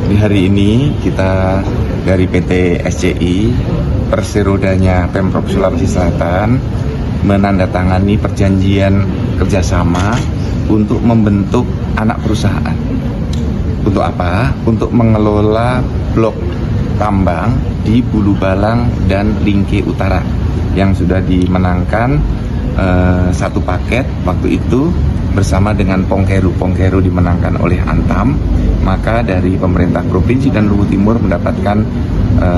Di hari ini kita dari PT SCI Perserodanya Pemprov Sulawesi Selatan menandatangani perjanjian kerjasama untuk membentuk anak perusahaan. Untuk apa? Untuk mengelola blok tambang di Bulu Balang dan Lingke Utara yang sudah dimenangkan satu paket waktu itu bersama dengan Pongkeru. Pongkeru dimenangkan oleh Antam, maka dari pemerintah provinsi dan Luwu Timur mendapatkan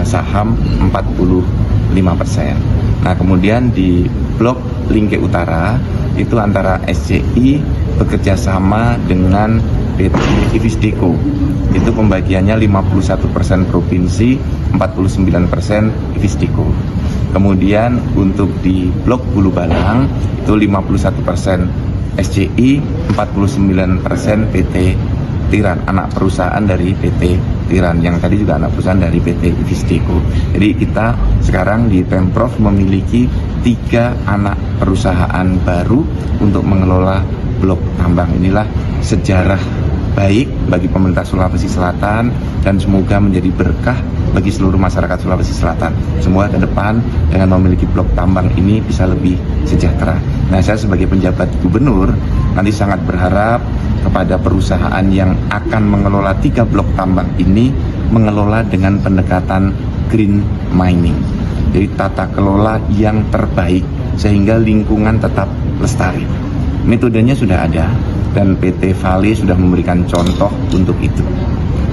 saham 45%. Nah, kemudian di blok Lingke Utara itu antara SCI bekerja sama dengan PT Ivisdeko. Itu pembagiannya 51% provinsi, 49% Ivisdeko. Kemudian untuk di blok Bulu Balang itu 51% SCI, 49% PT Tiran, anak perusahaan dari PT Tiran, yang tadi juga anak perusahaan dari PT Ivisdeko. Jadi kita sekarang di Pemprov memiliki 3 anak perusahaan baru untuk mengelola blok tambang. Inilah sejarah baik bagi pemerintah Sulawesi Selatan dan semoga menjadi berkah bagi seluruh masyarakat Sulawesi Selatan. Semoga ke depan dengan memiliki blok tambang ini bisa lebih sejahtera. Nah, saya sebagai penjabat gubernur nanti sangat berharap kepada perusahaan yang akan mengelola 3 blok tambang ini mengelola dengan pendekatan green mining. Jadi tata kelola yang terbaik sehingga lingkungan tetap lestari. Metodenya sudah ada dan PT Vale sudah memberikan contoh untuk itu.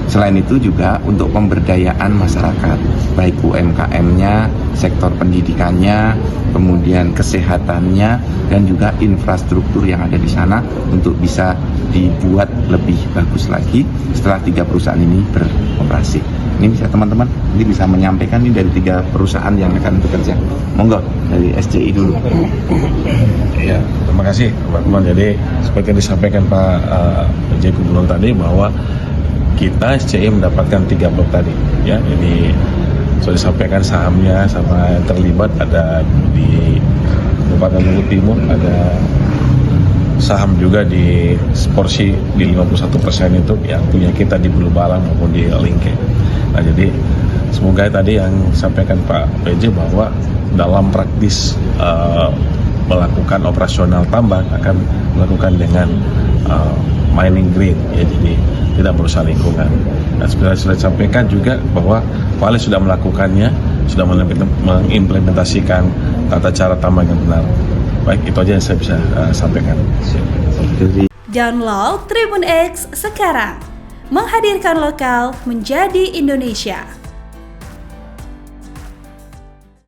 Selain itu juga untuk pemberdayaan masyarakat, baik UMKM-nya, sektor pendidikannya, kemudian kesehatannya, dan juga infrastruktur yang ada di sana untuk bisa dibuat lebih bagus lagi setelah 3 perusahaan ini beroperasi. Ini bisa teman-teman nanti bisa menyampaikan ini dari 3 perusahaan yang akan bekerja. Monggo dari SCI dulu. Ya, terima kasih teman-teman. Jadi seperti yang disampaikan Pak PJ Gubernur tadi bahwa kita SCI mendapatkan 3 blok tadi, ya. Jadi sudah disampaikan sahamnya sama yang terlibat ada di Kabupaten Luwu Timur, ada saham juga di porsi di 51% itu yang punya kita di Bulu Balang maupun di Lingke. Nah, jadi semoga tadi yang disampaikan Pak PJ bahwa dalam praktis melakukan operasional tambang akan melakukan dengan mining green, ya, jadi tidak merusak lingkungan. Dan sebenarnya sudah disampaikan juga bahwa Vale sudah melakukannya, sudah mengimplementasikan tata cara tambang yang benar. Baik, itu aja yang saya bisa sampaikan. Download Tribun X sekarang, menghadirkan lokal menjadi Indonesia.